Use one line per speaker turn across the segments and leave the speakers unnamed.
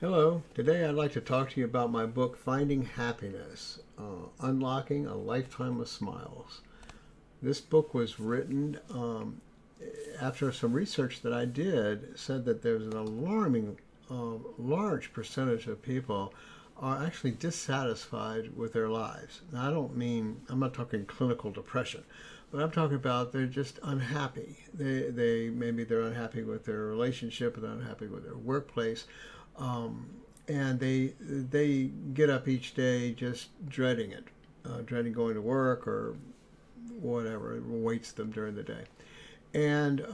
Hello, today I'd like to talk to you about my book, Finding Happiness, Unlocking a Lifetime of Smiles. This book was written after some research that I did said that there's an alarming large percentage of people are actually dissatisfied with their lives. Now, I'm not talking clinical depression, but I'm talking about they're just unhappy. Maybe they're unhappy with their relationship, they're unhappy with their workplace, and they get up each day just dreading it, dreading going to work or whatever awaits them during the day. And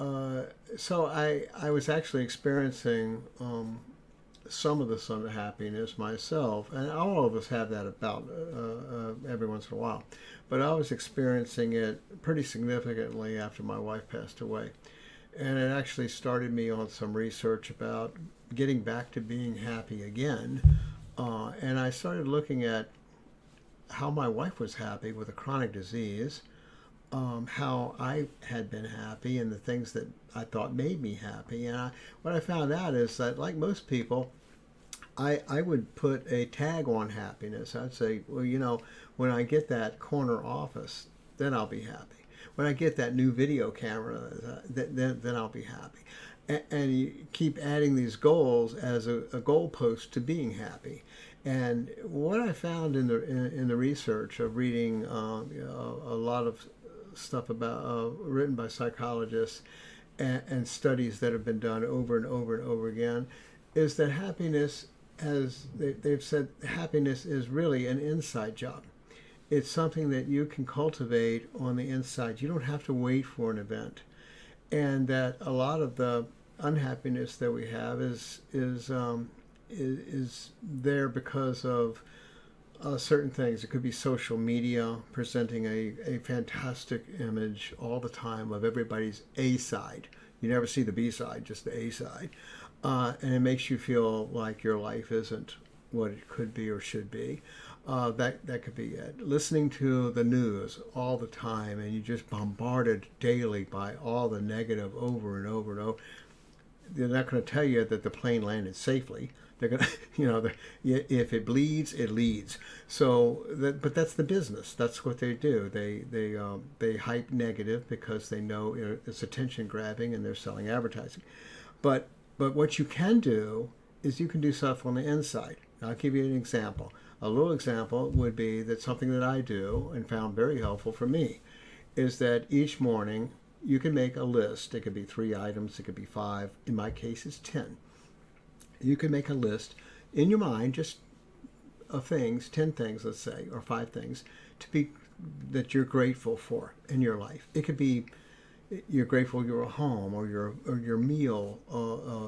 so I was actually experiencing some of this unhappiness myself, and all of us have that about every once in a while. But I was experiencing it pretty significantly after my wife passed away. And it actually started me on some research about getting back to being happy again. And I started looking at how my wife was happy with a chronic disease, how I had been happy, and the things that I thought made me happy. And what I found out is that, like most people, I would put a tag on happiness. I'd say, well, when I get that corner office, then I'll be happy. When I get that new video camera, then I'll be happy. And you keep adding these goals as a goalpost to being happy. And what I found in the research of reading a lot of stuff about written by psychologists and studies that have been done over and over and over again is that happiness, as they've said, happiness is really an inside job. It's something that you can cultivate on the inside. You don't have to wait for an event. And that a lot of the unhappiness that we have is there because of certain things. It could be social media presenting a fantastic image all the time of everybody's A side. You never see the B side, just the A side. And it makes you feel like your life isn't what it could be or should be. That could be it. Listening to the news all the time, and you're just bombarded daily by all the negative over and over and over. They're not going to tell you that the plane landed safely. They're going to, if it bleeds, it leads. So, but that's the business. That's what they do. They hype negative because they know it's attention grabbing and they're selling advertising. But what you can do is you can do stuff on the inside. I'll give you an example. A little example would be that something that I do and found very helpful for me is that each morning you can make a list. It could be 3 items, it could be 5. In my case, it's 10. You can make a list in your mind just of things, 10 things, let's say, or 5 things that you're grateful for in your life. It could be you're grateful you're home, or your meal,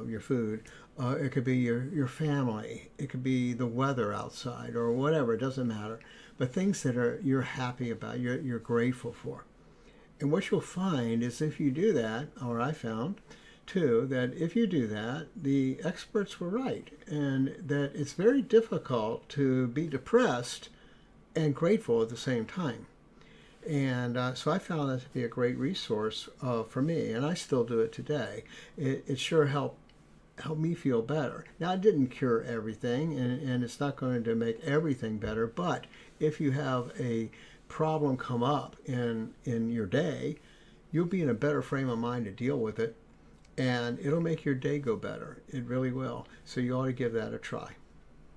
your food. It could be your family. It could be the weather outside, or whatever. It doesn't matter. But things that you're happy about, you're grateful for. And what you'll find is if you do that, or I found too, that if you do that, the experts were right, and that it's very difficult to be depressed and grateful at the same time. And so I found that to be a great resource for me, and I still do it today. It sure helped me feel better. Now, it didn't cure everything, and it's not going to make everything better, but if you have a problem come up in your day, you'll be in a better frame of mind to deal with it, and it'll make your day go better. It really will. So you ought to give that a try.